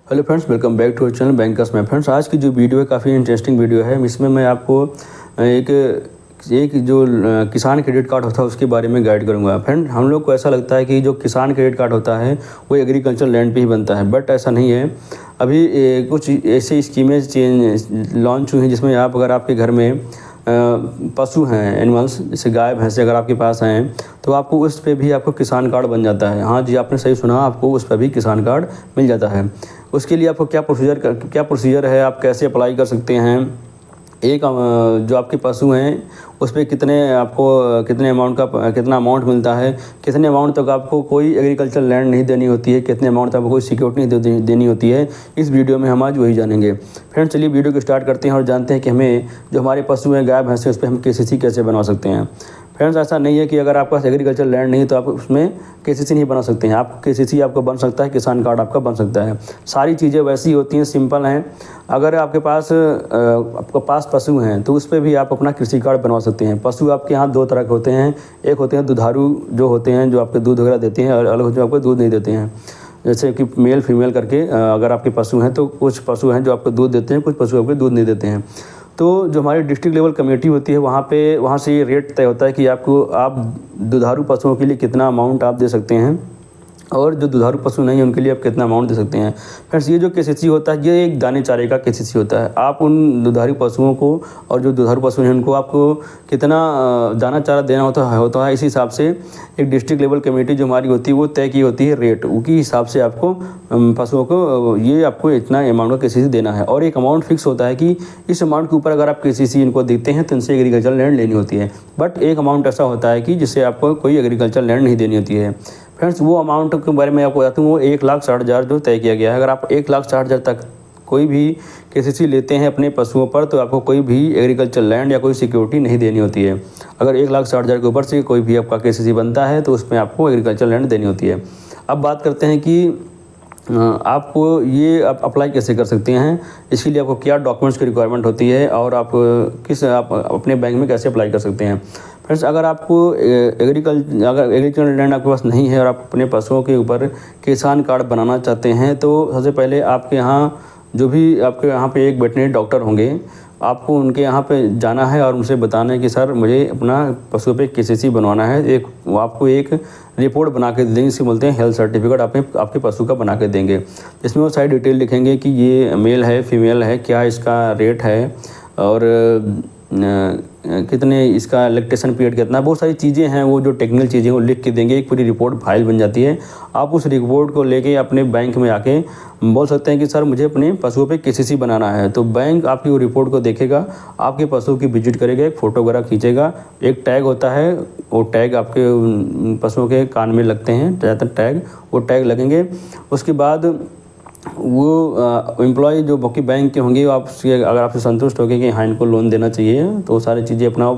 Hello friends, welcome back to our channel bankers में। Friends, आज की जो वीडियो है काफ़ी इंटरेस्टिंग वीडियो है। इसमें मैं आपको एक जो किसान क्रेडिट कार्ड होता है उसके बारे में गाइड करूंगा। फ्रेंड, हम लोग को ऐसा लगता है कि जो किसान क्रेडिट कार्ड होता है वो एग्रीकल्चर लैंड पे ही बनता है, बट ऐसा नहीं है। अभी कुछ ऐसी स्कीमें लॉन्च हुई हैं जिसमें अगर आपके घर में पशु हैं, एनिमल्स जैसे गाय भैंसे अगर आपके पास हैं तो आपको उस पर भी आपको किसान कार्ड बन जाता है। हाँ जी, आपने सही सुना, आपको उस पर भी किसान कार्ड मिल जाता है। उसके लिए आपको क्या प्रोसीजर है, आप कैसे अप्लाई कर सकते हैं। एक जो आपके पशु हैं उस पर कितने अमाउंट का कितना अमाउंट मिलता है, कितने अमाउंट तक आपको कोई एग्रीकल्चर लैंड नहीं देनी होती है, कितने अमाउंट तक आपको कोई सिक्योरिटी नहीं देनी होती है, इस वीडियो में हम आज वही जानेंगे। फ्रेंड्स, चलिए वीडियो को स्टार्ट करते हैं और जानते हैं कि हमें जो हमारे पशु हैं गाय भैंस, उस पर हम केसीसी कैसे बना सकते हैं। फ्रेंड्स, ऐसा नहीं है कि अगर आपके पास एग्रीकल्चर लैंड नहीं तो आप उसमें केसीसी नहीं बना सकते हैं। आप केसीसी आपको बन सकता है, किसान कार्ड आपका बन सकता है। सारी चीज़ें वैसी होती हैं, सिंपल हैं। अगर आपके पास पशु हैं तो उस पर भी आप अपना कृषि कार्ड बनवा सकते हैं। पशु आपके यहाँ दो तरह के होते हैं। एक होते हैं दुधारू, जो होते हैं जो आपके दूध वगैरह देते हैं, और अलग जो आपको दूध नहीं देते हैं। जैसे कि मेल फीमेल करके अगर आपके पशु हैं तो कुछ पशु हैं जो आपको दूध देते हैं, कुछ पशु आपको दूध नहीं देते हैं। तो जो हमारी डिस्ट्रिक्ट लेवल कमेटी होती है वहाँ से ये रेट तय होता है कि आप दुधारू पशुओं के लिए कितना अमाउंट आप दे सकते हैं और जो दुधारू पशु नहीं है उनके लिए आप कितना अमाउंट दे सकते हैं। फ्रेंड्स, ये जो केसीसी होता है ये एक दाने चारे का केसीसी होता है। आप उन दुधारू पशुओं को और जो दुधारू पशु हैं उनको आपको कितना दाना चारा देना होता है इस हिसाब से एक डिस्ट्रिक्ट लेवल कमेटी जो हमारी होती है वो तय की होती है रेट। उसी हिसाब से आपको पशुओं को आपको इतना अमाउंट का केसीसी देना है और एक अमाउंट फिक्स होता है कि इस अमाउंट के ऊपर अगर आप केसीसी इनको देते हैं तो इनसे एग्रीकल्चर लैंड लेनी होती है। बट एक अमाउंट ऐसा होता है कि जिससे आपको कोई एग्रीकल्चर लैंड नहीं देनी होती है। फ्रेंड्स, वो अमाउंट के बारे में आपको बताता हूँ। वो 1,60,000 जो तय किया गया है। अगर आप 1,60,000 तक कोई भी केसीसी लेते हैं अपने पशुओं पर तो आपको कोई भी एग्रीकल्चर लैंड या कोई सिक्योरिटी नहीं देनी होती है। अगर 1,60,000 के ऊपर से कोई भी आपका केसीसी बनता है तो उसमें आपको एग्रीकल्चर लैंड देनी होती है। अब बात करते हैं कि आपको ये आप अप्लाई कैसे कर सकते हैं, इसके लिए आपको क्या डॉक्यूमेंट्स की रिक्वायरमेंट होती है और आप अपने बैंक में कैसे अप्लाई कर सकते हैं। फ्रेंड्स, अगर एग्रीकल्चर लैंड आपके पास नहीं है और आप अपने पशुओं के ऊपर किसान कार्ड बनाना चाहते हैं तो सबसे पहले आपके यहाँ जो भी आपके यहाँ पे एक वेटरनरी डॉक्टर होंगे, आपको उनके यहाँ पे जाना है और उनसे बताना है कि सर मुझे अपना पशु पे केसीसी बनवाना है। आपको एक रिपोर्ट बना के देंगे, इसे बोलते हैं हेल्थ सर्टिफिकेट। आपके पशु का बना के देंगे, जिसमें वो सारी डिटेल लिखेंगे कि ये मेल है फीमेल है, क्या इसका रेट है और कितने इसका लैक्टेशन पीरियड कितना, बहुत सारी चीज़ें हैं। वो जो टेक्निकल चीज़ें वो लिख के देंगे, एक पूरी रिपोर्ट फाइल बन जाती है। आप उस रिपोर्ट को लेके अपने बैंक में आके बोल सकते हैं कि सर मुझे अपने पशुओं पे केसीसी बनाना है। तो बैंक आपकी वो रिपोर्ट को देखेगा, आपके पशु की विजिट करेगा, एक फ़ोटो वगैरह खींचेगा। एक टैग होता है, वो टैग आपके पशुओं के कान में लगते हैं ज़्यादातर टैग, वो टैग लगेंगे। उसके बाद वो एम्प्लॉय जो बाकी बैंक के होंगे अगर आपसे संतुष्ट हो गए कि हाँ इनको लोन देना चाहिए तो वो सारी चीज़ें अपना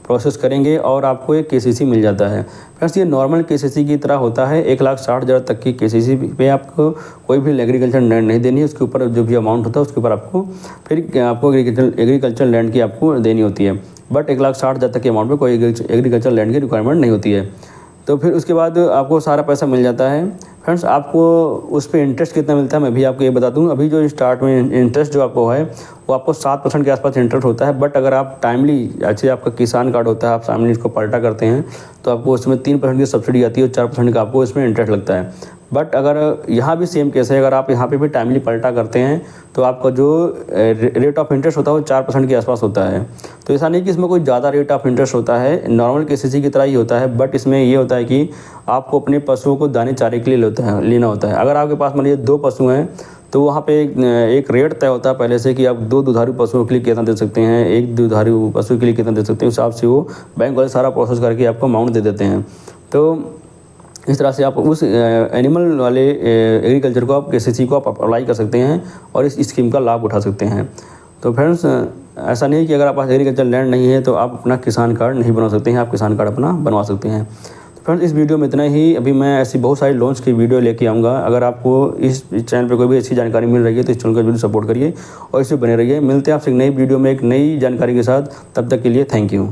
प्रोसेस करेंगे और आपको एक केसीसी मिल जाता है। फ्रेंड्स, ये नॉर्मल केसीसी की तरह होता है। 1,60,000 तक की केसीसी पे आपको कोई भी एग्रीकल्चर लैंड नहीं देनी है। उसके ऊपर जो भी अमाउंट होता है उसके ऊपर आपको एग्रीकल्चर लैंड की आपको देनी होती है। बट 1,60,000 तक के अमाउंट पर कोई एग्रीकल्चर लैंड की रिक्वायरमेंट नहीं होती है। तो फिर उसके बाद आपको सारा पैसा मिल जाता है। फ्रेंड्स, आपको उस पर इंटरेस्ट कितना मिलता है मैं भी आपको ये बता दूं। अभी जो स्टार्ट में इंटरेस्ट जो आपको है वो आपको 7% के आसपास इंटरेस्ट होता है। बट अगर आप टाइमली अच्छे आपका किसान कार्ड होता है, आप सामने इसको पलटा करते हैं तो आपको उसमें 3% की सब्सिडी आती है और 4% का आपको इसमें इंटरेस्ट लगता है। बट अगर यहाँ भी सेम केस है, अगर आप यहाँ पे भी टाइमली पलटा करते हैं तो आपका जो रेट ऑफ इंटरेस्ट होता है वो 4% के आसपास होता है। तो ऐसा नहीं कि इसमें कोई ज़्यादा रेट ऑफ इंटरेस्ट होता है, नॉर्मल केसीसी की तरह ही होता है। बट इसमें ये होता है कि आपको अपने पशुओं को दाने चारे के लिए लेना होता है। अगर आपके पास मान लीजिए 2 पशु हैं तो वहाँ पे एक रेट तय होता है पहले से कि आप 2 दुधारू पशुओं के लिए कितना दे सकते हैं, एक दुधारू पशु के लिए कितना दे सकते हैं। उस हिसाब से वो बैंक वाले सारा प्रोसेस करके आपको अमाउंट दे देते हैं। तो इस तरह से आप उस एनिमल वाले एग्रीकल्चर को आप केसीसी को आप अप्लाई कर सकते हैं और इस स्कीम का लाभ उठा सकते हैं। तो फ्रेंड्स, ऐसा नहीं कि अगर आप पास एग्रीकल्चर लैंड नहीं है तो आप अपना किसान कार्ड नहीं बना सकते हैं, आप किसान कार्ड अपना बनवा सकते हैं। तो फ्रेंड्स, इस वीडियो में इतना ही। अभी मैं ऐसी बहुत सारी लोन्स की वीडियो लेके आऊँगा। अगर आपको इस चैनल पर कोई भी अच्छी जानकारी मिल रही है तो इस चैनल को जरूर सपोर्ट करिए और इससे बने रहिए। मिलते हैं आपसे एक नई वीडियो में एक नई जानकारी के साथ। तब तक के लिए थैंक यू।